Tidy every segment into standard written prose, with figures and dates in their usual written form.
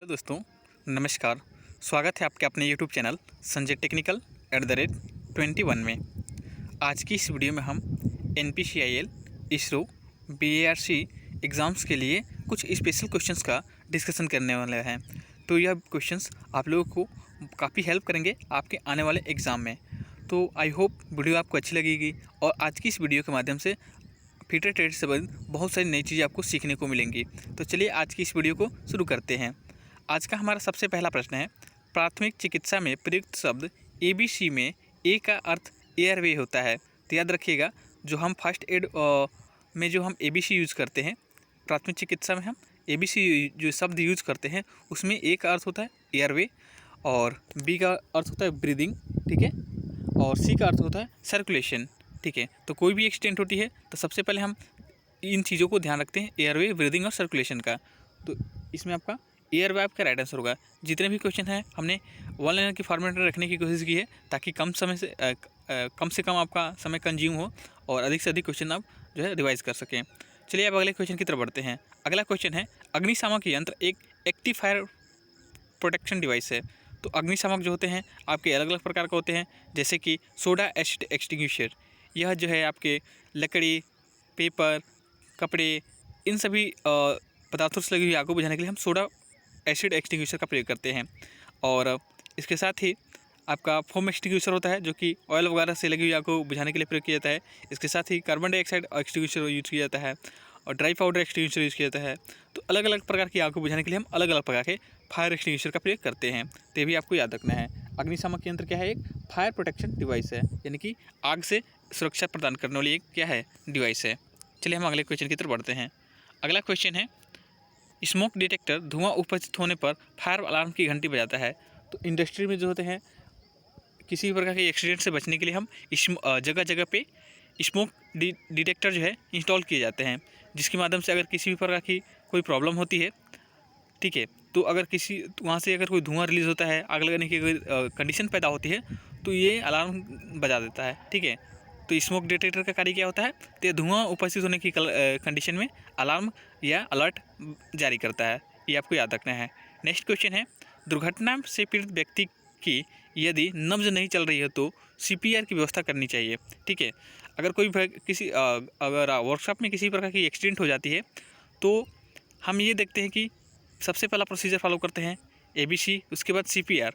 Hello दोस्तों, नमस्कार। स्वागत है आपके अपने यूट्यूब चैनल संजय टेक्निकल @21 में। आज की इस वीडियो में हम NPCIL, इसरो, BARC एग्ज़ाम्स के लिए कुछ स्पेशल क्वेश्चंस का डिस्कशन करने वाले हैं। तो यह क्वेश्चंस आप लोगों को काफ़ी हेल्प करेंगे आपके आने वाले एग्ज़ाम में। तो आई होप वीडियो आपको अच्छी लगेगी और आज की इस वीडियो के माध्यम से फिटर ट्रेड से संबंधित बहुत सारी नई चीज़ें आपको सीखने को मिलेंगी। तो चलिए आज की इस वीडियो को शुरू करते हैं। आज का हमारा सबसे पहला प्रश्न है, प्राथमिक चिकित्सा में प्रयुक्त शब्द ABC में ए का अर्थ एयरवे होता है। तो याद रखिएगा, जो हम फर्स्ट एड में जो हम ABC यूज़ करते हैं, प्राथमिक चिकित्सा में हम ABC जो शब्द यूज़ करते हैं उसमें ए का अर्थ होता है एयरवे और बी का अर्थ होता है ब्रीदिंग, ठीक है, और सी का अर्थ होता है सर्कुलेशन, ठीक है। तो कोई भी एक्सीडेंट होती है तो सबसे पहले हम इन चीज़ों को ध्यान रखते हैं, एयरवे, ब्रीदिंग और सर्कुलेशन का। तो इसमें आपका एयरवे आपका राइट आंसर होगा। जितने भी क्वेश्चन हैं हमने वन लाइनर की फॉर्मेट में रखने की कोशिश की है ताकि कम से कम आपका समय कंज्यूम हो और अधिक से अधिक क्वेश्चन आप जो है रिवाइज कर सकें। चलिए अब अगले क्वेश्चन की तरफ बढ़ते हैं। अगला क्वेश्चन है, अग्निशामक यंत्र एक एक्टिव फायर प्रोटेक्शन डिवाइस है। तो अग्निशामक जो होते हैं आपके अलग अलग प्रकार के होते हैं, जैसे कि सोडा एसिड एक्सटिंग्विशर। यह जो है आपके लकड़ी, पेपर, कपड़े, इन सभी पदार्थों से लगी हुई आग को बुझाने के लिए हम सोडा एसिड एक्सटिंग्विशर का प्रयोग करते हैं। और इसके साथ ही आपका फोम एक्सटिंग्विशर होता है जो कि ऑयल वगैरह से लगी हुई आग को बुझाने के लिए प्रयोग किया जाता है। इसके साथ ही कार्बन डाइऑक्साइड एक्सटिंग्विशर यूज़ किया जाता है और ड्राई पाउडर एक्सटिंग्विशर यूज़ किया जाता है। तो अलग अलग प्रकार की आग को बुझाने के लिए हम अलग अलग प्रकार के फायर एक्सटिंग्विशर का प्रयोग करते हैं। तो ये भी आपको याद रखना है। अग्निशामक यंत्र क्या है? एक फायर प्रोटेक्शन डिवाइस है, यानी कि आग से सुरक्षा प्रदान करने वाली एक क्या है, डिवाइस है। चलिए हम अगले क्वेश्चन की तरफ बढ़ते हैं। अगला क्वेश्चन है, स्मोक डिटेक्टर धुआं उपस्थित होने पर फायर अलार्म की घंटी बजाता है। तो इंडस्ट्री में जो होते हैं, किसी भी प्रकार के एक्सीडेंट से बचने के लिए हम जगह जगह पे स्मोक डिटेक्टर जो है इंस्टॉल किए जाते हैं, जिसके माध्यम से अगर किसी भी प्रकार की कोई प्रॉब्लम होती है, ठीक है, तो अगर किसी वहाँ से अगर कोई धुआं रिलीज़ होता है, आग लगने की कोई कंडीशन पैदा होती है, तो ये अलार्म बजा देता है, ठीक है। तो स्मोक डिटेक्टर का कार्य क्या होता है? तो धुआं उपस्थित होने की कंडीशन में अलार्म या अलर्ट जारी करता है। ये आपको याद रखना है। नेक्स्ट क्वेश्चन है, दुर्घटना से पीड़ित व्यक्ति की यदि नब्ज नहीं चल रही है तो CPR की व्यवस्था करनी चाहिए, ठीक है। अगर कोई अगर वर्कशॉप में किसी प्रकार की एक्सीडेंट हो जाती है तो हम ये देखते हैं कि सबसे पहला प्रोसीजर फॉलो करते हैं ABC, उसके बाद CPR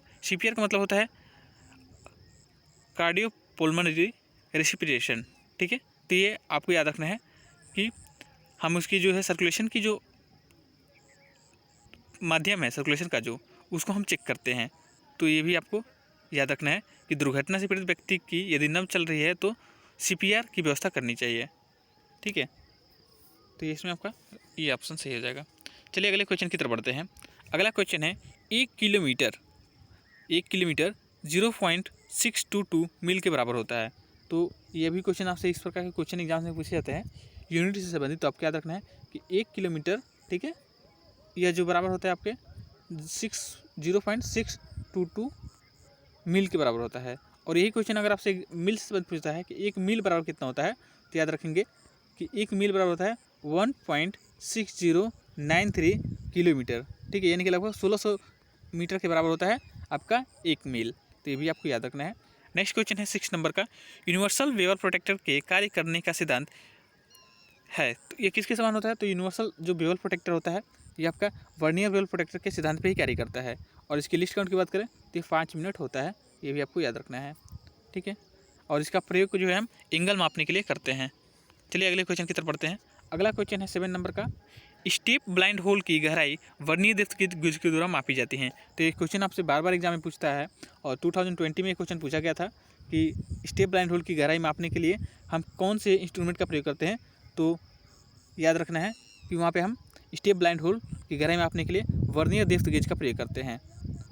का मतलब होता है कार्डियोपुल्मोनरी रेसिपिरेशन, ठीक है। तो ये आपको याद रखना है कि हम उसकी जो है सर्कुलेशन की जो माध्यम है, सर्कुलेशन का जो, उसको हम चेक करते हैं। तो ये भी आपको याद रखना है कि दुर्घटना से पीड़ित व्यक्ति की यदि नब्ज चल रही है तो CPR की व्यवस्था करनी चाहिए, ठीक है। तो ये इसमें आपका ये ऑप्शन सही हो जाएगा। चलिए अगले क्वेश्चन की तरफ बढ़ते हैं। अगला क्वेश्चन है, 1 किलोमीटर 0.622 मील के बराबर होता है। तो ये भी क्वेश्चन आपसे इस प्रकार के क्वेश्चन एग्जाम में पूछे जाते हैं यूनिट से संबंधित। तो आपको याद रखना है कि 1 किलोमीटर, ठीक है, यह जो बराबर होता है आपके 0.622 मील के बराबर होता है। और यही क्वेश्चन अगर आपसे मील से संबंधित पूछता है कि 1 मील बराबर कितना होता है, तो याद रखेंगे कि 1 मील बराबर होता है 1.6093 किलोमीटर, ठीक है, यानी कि लगभग 1600 मीटर के बराबर होता है आपका 1 मील। तो ये भी आपको याद रखना है। नेक्स्ट क्वेश्चन है 6 नंबर का, यूनिवर्सल वेवर प्रोटेक्टर के कार्य करने का सिद्धांत है। तो ये किसके समान होता है? तो यूनिवर्सल जो वेवर प्रोटेक्टर होता है ये आपका वर्नियर वेवर प्रोटेक्टर के सिद्धांत पे ही कार्य करता है। और इसकी लिस्ट काउंट की बात करें तो ये 5 मिनट होता है। ये भी आपको याद रखना है, ठीक है। और इसका प्रयोग जो है हम एंगल मापने के लिए करते हैं। चलिए अगले क्वेश्चन की तरफ बढ़ते हैं। अगला क्वेश्चन है 7 नंबर का, स्टेप ब्लाइंड होल की गहराई वर्नियर डेप्थ की गुज के द्वारा मापी जाती है। तो ये क्वेश्चन आपसे बार बार एग्जाम में पूछता है और 2020 में क्वेश्चन पूछा गया था कि स्टेप ब्लाइंड होल की गहराई मापने के लिए हम कौन से इंस्ट्रूमेंट का प्रयोग करते हैं। तो याद रखना है कि वहाँ पे हम स्टेप ब्लाइंड होल की गहराई मापने के लिए वर्नियर डेप्थ गेज का प्रयोग करते हैं।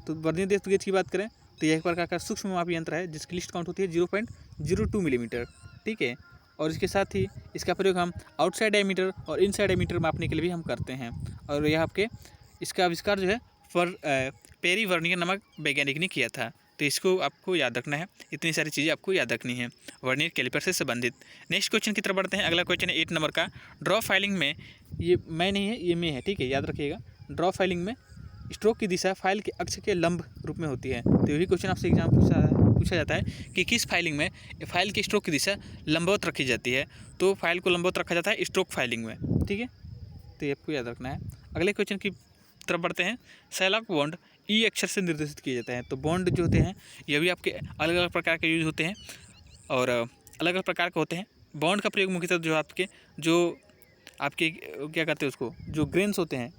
तो वर्नियर डेप्थ गेज की बात करें तो यह एक प्रकार का सूक्ष्म मापी यंत्र है जिसकी लिस्ट काउंट होती है 0.02 मिलीमीटर, ठीक है। और इसके साथ ही इसका प्रयोग हम आउटसाइड डायमीटर और इनसाइड डायमीटर मापने के लिए भी हम करते हैं। और यह आपके इसका आविष्कार जो है पेरी वर्नियर नामक वैज्ञानिक ने किया था। तो इसको आपको याद रखना है। इतनी सारी चीज़ें आपको याद रखनी है वर्नियर कैलिपर से संबंधित। नेक्स्ट क्वेश्चन की तरफ बढ़ते हैं। अगला क्वेश्चन है 8 नंबर का, ड्रॉ फाइलिंग में, ये मैं नहीं है, ये में है, ठीक है, याद रखिएगा। ड्रॉ फाइलिंग में स्ट्रोक की दिशा फाइल के अक्ष के लंब रूप में होती है। तो ये भी क्वेश्चन आपसे एग्जाम पूछा जाता है कि किस फाइलिंग में फाइल की स्ट्रोक की दिशा लंबवत रखी जाती है। तो फाइल को लंबवत रखा जाता है स्ट्रोक फाइलिंग में, ठीक है। तो ये आपको याद रखना है। अगले क्वेश्चन की तरफ बढ़ते हैं। शैलॉक बॉन्ड ई अक्षर से निर्देशित किए जाते हैं। तो बॉन्ड जो होते हैं ये भी आपके अलग अलग प्रकार के यूज होते हैं और अलग अलग प्रकार के होते हैं। बॉन्ड का प्रयोग मुख्यतः जो आपके क्या करते हैं, उसको जो ग्रेन्स होते हैं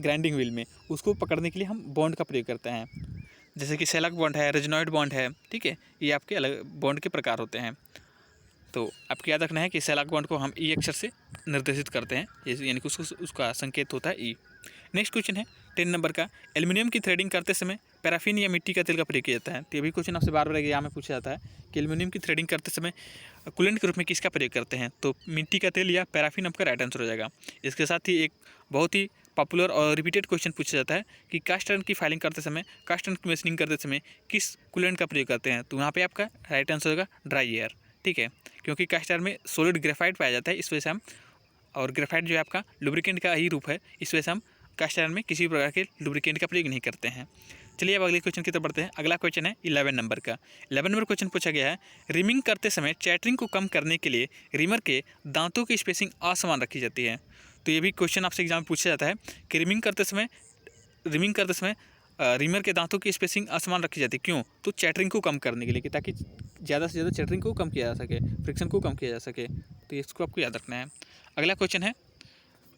ग्राइंडिंग व्हील में, उसको पकड़ने के लिए हम बॉन्ड का प्रयोग करते हैं। जैसे कि शैलॉक बॉन्ड है, रेजनॉइड बॉन्ड है, ठीक है। ये आपके अलग बॉन्ड के प्रकार होते हैं। तो आपको याद रखना है कि शैलॉक बॉन्ड को हम ई अक्षर से निर्देशित करते हैं, यानी कि उसका संकेत होता है ई। नेक्स्ट क्वेश्चन है 10 नंबर का। एल्युमिनियम की थ्रेडिंग करते समय पैराफिन या मिट्टी का तेल का प्रयोग किया जाता है। तो ये भी क्वेश्चन आपसे बार बार एग्जाम में पूछा जाता है कि एल्युमिनियम की थ्रेडिंग करते समय कूलेंट के रूप में किसका प्रयोग करते हैं। तो मिट्टी का तेल या पैराफिन आपका राइट आंसर हो जाएगा। इसके साथ ही एक बहुत ही पॉपुलर और रिपीटेड क्वेश्चन पूछा जाता है कि कास्ट आयरन की फाइलिंग करते समय, कास्ट आयरन की मशीनिंग करते समय किस कूलेंट का प्रयोग करते हैं। तो यहाँ पे आपका राइट आंसर होगा ड्राई एयर, ठीक है। क्योंकि कास्ट आयरन में सॉलिड ग्रेफाइट पाया जाता है, इस वजह से हम, और ग्रेफाइट जो है आपका लुब्रिकेंट का ही रूप है, इस वजह से हम कास्ट आयरन में किसी प्रकार के लुब्रिकेंट का प्रयोग नहीं करते हैं। चलिए अब अगले क्वेश्चन की तरफ बढ़ते हैं। अगला क्वेश्चन है 11 नंबर का। 11 नंबर क्वेश्चन पूछा गया है, रिमिंग करते समय चैटरिंग को कम करने के लिए रिमर के दांतों की स्पेसिंग असमान रखी जाती है। तो ये भी क्वेश्चन आपसे एग्जाम में पूछा जाता है कि रिमिंग करते समय रिमर के दांतों की स्पेसिंग असमान रखी जाती है, क्यों? तो चैटरिंग को कम करने के लिए, कि ताकि ज़्यादा से ज़्यादा चैटरिंग को कम किया जा सके, फ्रिक्शन को कम किया जा सके। तो इसको आपको याद रखना है। अगला क्वेश्चन है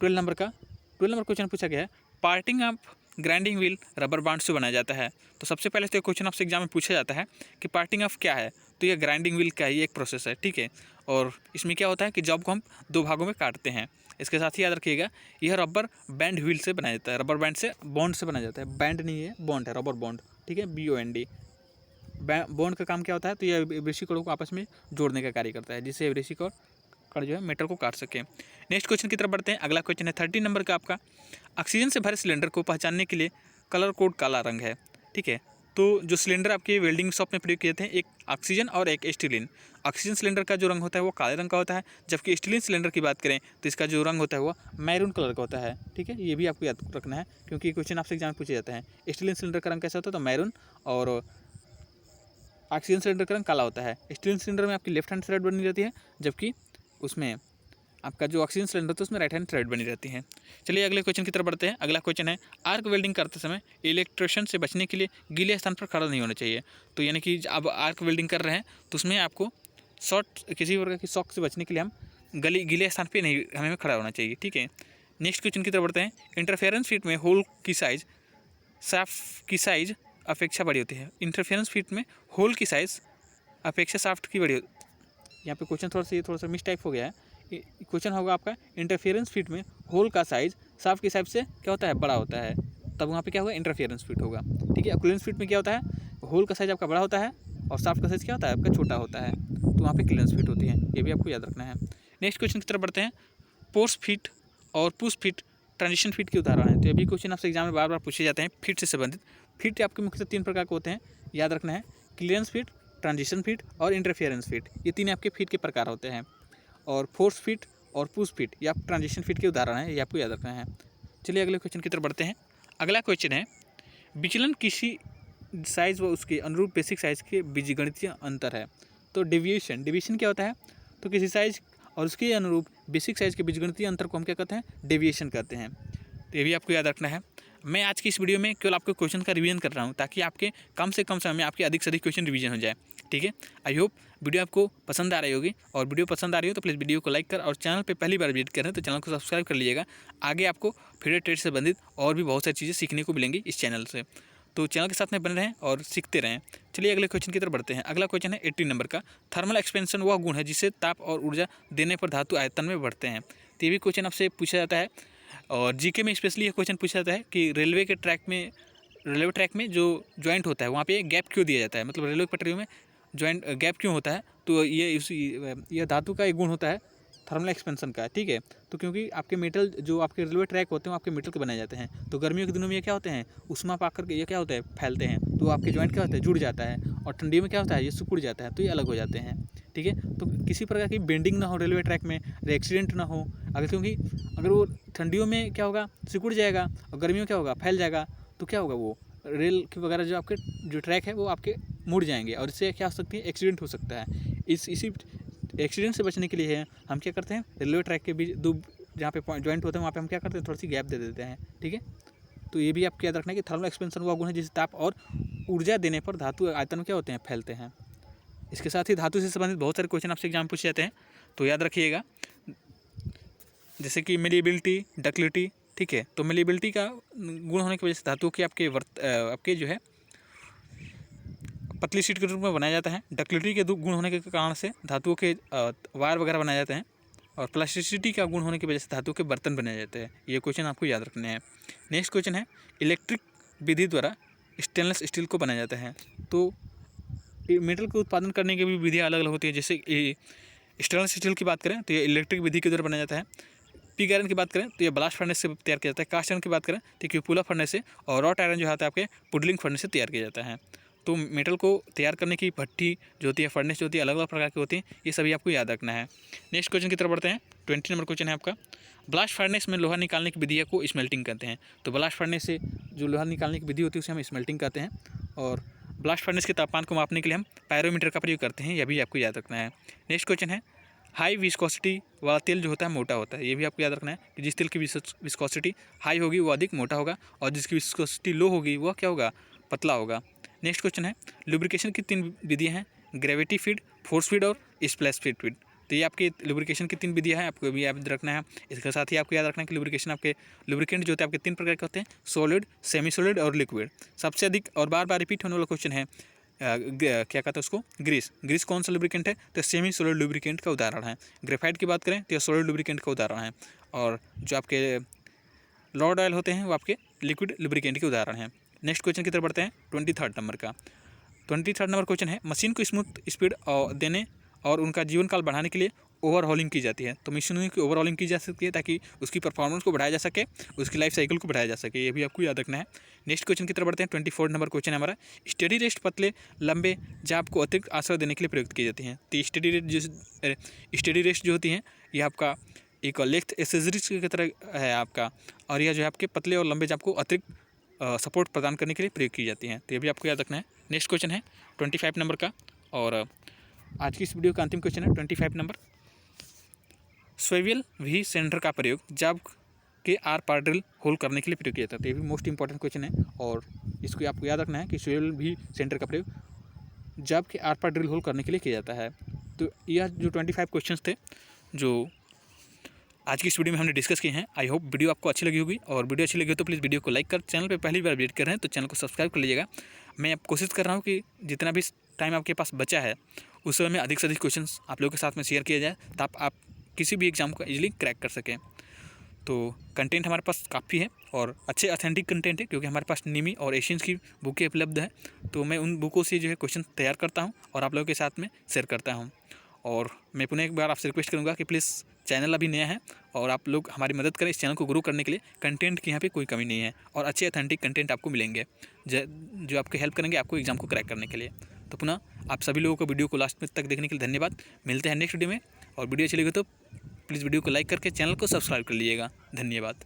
12 नंबर का। 12 नंबर क्वेश्चन पूछा गया है, parting of grinding wheel rubber bond से बनाया जाता है। तो सबसे पहले तो क्वेश्चन आपसे एग्जाम में पूछा जाता है कि पार्टिंग ऑफ क्या है। तो ये ग्राइंडिंग व्हील का ही एक प्रोसेस है, ठीक है। और इसमें क्या होता है कि जॉब को हम 2 भागों में काटते हैं। इसके साथ ही याद रखिएगा, यह रबर बैंड व्हील से बनाया जाता है। रबर बैंड से बॉन्ड से बनाया जाता है, बैंड नहीं है, बॉन्ड है, रबर बॉन्ड, ठीक है, BOND। बॉन्ड का काम क्या होता है? तो यह वेसिकल को आपस में जोड़ने का कार्य करता है, जिससे वेसिकल जो है मेटल को काट सके। नेक्स्ट क्वेश्चन की तरफ बढ़ते हैं। अगला क्वेश्चन है 13 नंबर का आपका। ऑक्सीजन से भरे सिलेंडर को पहचानने के लिए कलर कोड काला रंग है, ठीक है। तो जो सिलेंडर आपके वेल्डिंग शॉप में प्रयोग किए थे, एक ऑक्सीजन और एक स्टीलिन। ऑक्सीजन सिलेंडर का जो रंग होता है वो काले रंग का होता है, जबकि स्टीलिन सिलेंडर की बात करें तो इसका जो रंग होता है वो मैरून कलर का होता है, ठीक है। ये भी आपको याद रखना है, क्योंकि क्वेश्चन आपसे एग्जाम में पूछा जाता है। स्टीलिन सिलेंडर का रंग कैसा होता है? तो मैरून, और ऑक्सीजन सिलेंडर का रंग काला होता है। स्टीलिन सिलेंडर में आपकी लेफ्ट हैंड थ्रेड बनी रहती है, जबकि उसमें आपका जो ऑक्सीजन सिलेंडर होता है उसमें राइट हैंड थ्रेड बनी रहती है। चलिए अगले क्वेश्चन की तरफ बढ़ते हैं। अगला क्वेश्चन है, आर्क वेल्डिंग करते समय इलेक्ट्रिशियन से बचने के लिए गीले स्थान पर खड़ा नहीं होना चाहिए। तो यानी कि अब आर्क वेल्डिंग कर रहे हैं तो उसमें आपको किसी प्रकार की शॉक से बचने के लिए हम गीले स्थान पर नहीं, हमें खड़ा होना चाहिए, ठीक है। नेक्स्ट क्वेश्चन की तरफ बढ़ते हैं। इंटरफेरेंस फीट में होल की साइज शाफ्ट की साइज अपेक्षा बड़ी होती है। इंटरफेरेंस फीट में होल की साइज अपेक्षा शाफ्ट की बड़ी होती है। यहाँ पे क्वेश्चन थोड़ा सा मिसटाइप हो गया है। क्वेश्चन होगा आपका, इंटरफेरेंस फीट में होल का साइज शाफ्ट की साइज से क्या होता है? बड़ा होता है। तब वहाँ पे क्या होगा? इंटरफेरेंस फीट होगा, ठीक है। क्लीयरेंस फीट में क्या होता है? होल का साइज आपका बड़ा होता है और शाफ्ट का साइज क्या होता है? आपका छोटा होता है। तो वहाँ पे क्लीयरेंस फीट होती है, ये भी आपको याद रखना है। नेक्स्ट क्वेश्चन की तरफ बढ़ते हैं। पोस्ट फीट और पुश फीट ट्रांजिशन फीट के उदाहरण हैं। तो ये भी क्वेश्चन आपसे एग्जाम में बार बार पूछे जाते हैं फीट से संबंधित। फीट आपके मुख्यतः 3 प्रकार के होते हैं, याद रखना है। क्लीयरेंस फीट, ट्रांजिशन फीट और इंटरफेरेंस फीट, ये 3 आपके फीट के प्रकार होते हैं। और फोर्स फीट और पुश फीट या ट्रांजिशन फीट के उदाहरण है, ये आपको याद रखना है। चलिए अगले क्वेश्चन की तरफ बढ़ते हैं। अगला क्वेश्चन है, विचलन किसी साइज व उसके अनुरूप बेसिक साइज के बीजगणितीय अंतर है। तो डेविएशन क्या होता है? तो किसी साइज और उसके अनुरूप बेसिक साइज के बीजगणितीय अंतर को हम क्या कहते हैं? डेविएशन कहते हैं। तो ये भी आपको याद रखना है। मैं आज की इस वीडियो में केवल आपके क्वेश्चन का रिवीजन कर रहा हूँ, ताकि आपके कम से कम समय में आपके अधिक से अधिक क्वेश्चन रिवीजन हो जाए, ठीक है। आई होप वीडियो आपको पसंद आ रही होगी, और वीडियो पसंद आ रही हो तो प्लीज़ वीडियो को लाइक कर, और चैनल पे पहली बार विजिट कर रहे हैं तो चैनल को सब्सक्राइब कर लीजिएगा। आगे आपको फीडर ट्रेड से संबंधित और भी बहुत सारी चीज़ें सीखने को मिलेंगी इस चैनल से, तो चैनल के साथ में बने रहें और सीखते रहें। चलिए अगले क्वेश्चन की तरफ बढ़ते हैं। अगला क्वेश्चन है 18 नंबर का। थर्मल एक्सपेंशन वह गुण है जिससे ताप और ऊर्जा देने पर धातु आयतन में बढ़ते हैं। तो ये भी क्वेश्चन आपसे पूछा जाता है, और जीके में स्पेशली यह क्वेश्चन पूछा जाता है कि रेलवे ट्रैक में जो जॉइंट होता है वहाँ पे गैप क्यों दिया जाता है, मतलब रेलवे पटरियों में जॉइंट गैप क्यों होता है। तो ये धातु का एक गुण होता है थर्मल एक्सपेंशन का, ठीक है। तो क्योंकि आपके मेटल जो आपके रेलवे ट्रैक होते हैं वो आपके मेटल के बनाए जाते हैं, तो गर्मियों के दिनों में ये क्या होते हैं? उष्मा पाकर के ये क्या होता है? फैलते हैं, तो आपके जॉइंट क्या होता है? जुड़ जाता है। और ठंडी में क्या होता है? ये सिकुड़ जाता है, तो ये अलग हो जाते हैं, ठीक है। तो किसी प्रकार की बेंडिंग ना हो रेलवे ट्रैक में, एक्सीडेंट ना हो, क्योंकि अगर वो ठंडियों में क्या होगा? सिकुड़ जाएगा, और गर्मियों में क्या होगा? फैल जाएगा। तो क्या होगा, वो रेल के वगैरह जो आपके जो ट्रैक है वो आपके मुड़ जाएंगे और इससे क्या हो सकती है, एक्सीडेंट हो सकता है। इसी एक्सीडेंट से बचने के लिए हम क्या करते हैं, रेलवे ट्रैक के बीच दो जहाँ पे जॉइंट होते हैं वहाँ पे हम क्या करते हैं, थोड़ी सी गैप दे देते हैं, ठीक है। तो ये भी आपको याद रखना है कि थर्मल एक्सपेंशन वो गुण है जिससे ताप और ऊर्जा देने पर धातु आयतन क्या होते हैं, फैलते हैं। इसके साथ ही धातु से संबंधित बहुत सारे क्वेश्चन आपसे एग्जाम पूछे जाते हैं, तो याद रखिएगा। जैसे कि मेलिएबिलिटी, डक्टिलिटी, ठीक है। तो मेलिएबिलिटी का गुण होने की वजह से धातुओं की आपके जो है पतली शीट के रूप में बनाया जाता है। डक्टिलिटी के गुण होने के कारण से धातुओं के वायर वगैरह बनाए जाते हैं। और प्लास्टिसिटी का गुण होने की वजह से धातुओं के बर्तन बनाए जाते हैं। ये क्वेश्चन आपको याद रखने हैं। नेक्स्ट क्वेश्चन है, इलेक्ट्रिक विधि द्वारा स्टेनलेस स्टील को बनाया जाता है। तो मेटल के उत्पादन करने की भी विधियाँ अलग अलग होती है। जैसे स्टेनलेस स्टील की बात करें तो ये इलेक्ट्रिक विधि के द्वारा बनाया जाता है। पिग आयरन की बात करें तो ये ब्लास्ट फर्नेस से तैयार किया जाता है। कास्ट आयरन की बात करें तो क्यूपुला फर्नेस से, और रॉट आयरन जो होता है आपके पुडलिंग फर्नेस से तैयार किया जाता है। तो मेटल को तैयार करने की भट्टी जो होती है, फर्नेस जो होती है, अलग अलग प्रकार की होती है। ये सभी आपको याद रखना है। नेक्स्ट क्वेश्चन की तरफ बढ़ते हैं। 20 नंबर क्वेश्चन है आपका, ब्लास्ट फर्नेस में लोहा निकालने की विधि को स्मेल्टिंग कहते हैं। तो ब्लास्ट फर्नेस से जो लोहा निकालने की विधि होती है उसे हम स्मेल्टिंग कहते हैं। और ब्लास्ट फर्नेस के तापमान को मापने के लिए हम पायरोमीटर का प्रयोग करते हैं। यह भी आपको याद रखना है। नेक्स्ट क्वेश्चन है, हाई विस्कोसिटी वाला तेल जो होता है मोटा होता है। ये भी आपको याद रखना है कि जिस तेल की विस्कोसिटी हाई होगी वो अधिक मोटा होगा, और जिसकी विस्कोसिटी लो होगी वह क्या होगा, पतला होगा। नेक्स्ट क्वेश्चन है, लुब्रिकेशन की 3 विधियाँ हैं, ग्रेविटी फीड, फोर्स फीड और स्प्लैश फीड। तो ये आपकी लुब्रिकेशन की 3 विधियाँ हैं, आपको भी याद रखना है। इसके साथ ही आपको याद रखना है कि लुब्रिकेंट जो होते हैं आपके 3 प्रकार के होते हैं, सॉलिड, सेमी सॉलिड और लिक्विड। सबसे अधिक और बार बार रिपीट होने वाला क्वेश्चन है, क्या कहते हैं उसको, ग्रीस कौन सा लुब्रिकेंट है, तो सेमी सॉलिड लुब्रिकेंट का उदाहरण है। ग्रेफाइट की बात करें तो सॉलिड लुब्रिकेंट का उदाहरण है। और जो आपके लॉर्ड ऑयल होते हैं वो आपके लिक्विड लुब्रिकेंट के उदाहरण हैं। नेक्स्ट क्वेश्चन की तरफ बढ़ते हैं। 23 नंबर का 23 नंबर क्वेश्चन है, मशीन को स्मूथ स्पीड देने और उनका जीवन काल बढ़ाने के लिए ओवरहॉलिंग की जाती है। तो मशीनों की ओवरहॉलिंग की जा सकती है ताकि उसकी परफॉर्मेंस को बढ़ाया जा सके, उसकी लाइफ साइकिल को बढ़ाया जा सके। ये भी आपको याद रखना है। नेक्स्ट क्वेश्चन की तरफ बढ़ते हैं। 24 नंबर क्वेश्चन है हमारा, स्टेडी रेस्ट पतले लंबे जाप को अतिरिक्त आश्रय देने के लिए प्रयुक्त की जाती हैं। तो स्टेडी रेस्ट जो होती है ये आपका एक लेग्थ एक्सेसरीज की तरह है आपका, और यह जो है आपके पतले और लंबे जाप को अतिरिक्त सपोर्ट प्रदान करने के लिए प्रयोग की जाती हैं। तो ये भी आपको याद रखना है। नेक्स्ट क्वेश्चन है 25 नंबर का, और आज की इस वीडियो का अंतिम क्वेश्चन है 25 नंबर, स्वेवियल वी सेंटर का प्रयोग जब के आर पार ड्रिल होल करने के लिए प्रयोग किया जाता है। तो ये भी मोस्ट इंपॉर्टेंट क्वेश्चन है, और इसको आपको याद रखना है कि स्वेवियल वी सेंटर का प्रयोग जब के आर पार ड्रिल होल करने के लिए किया जाता है। तो यह जो 25 क्वेश्चन थे जो आज की इस वीडियो में हमने डिस्कस किए हैं। आई होप वीडियो आपको अच्छी लगी होगी, और वीडियो अच्छी लगी हो तो प्लीज़ वीडियो को लाइक कर, चैनल पे पहली बार विजिट कर रहे हैं तो चैनल को सब्सक्राइब कर लीजिएगा। मैं अब कोशिश कर रहा हूँ कि जितना भी टाइम आपके पास बचा है उस समय में अधिक से अधिक क्वेश्चंस आप लोगों के साथ में शेयर किया जाए, ताकि आप किसी भी एग्जाम को इजीली क्रैक कर सकें। तो कंटेंट हमारे पास काफ़ी है और अच्छे ऑथेंटिक कंटेंट है, क्योंकि हमारे पास निमी और एशियंस की बुकें उपलब्ध है। तो मैं उन बुकों से जो है क्वेश्चन तैयार करता हूँ और आप लोगों के साथ में शेयर करता हूँ। और मैं पुनः एक बार आपसे रिक्वेस्ट करूँगा कि प्लीज़ चैनल अभी नया है और आप लोग हमारी मदद करें इस चैनल को ग्रो करने के लिए। कंटेंट की यहाँ पे कोई कमी नहीं है, और अच्छे ऑथेंटिक कंटेंट आपको मिलेंगे जो आपकी हेल्प करेंगे आपको एग्जाम को क्रैक करने के लिए। तो पुनः आप सभी लोगों को वीडियो को लास्ट में तक देखने के लिए धन्यवाद। मिलते हैं नेक्स्ट वीडियो में, और वीडियो अच्छी लगी तो प्लीज़ वीडियो को लाइक करके चैनल को सब्सक्राइब कर लीजिएगा। धन्यवाद।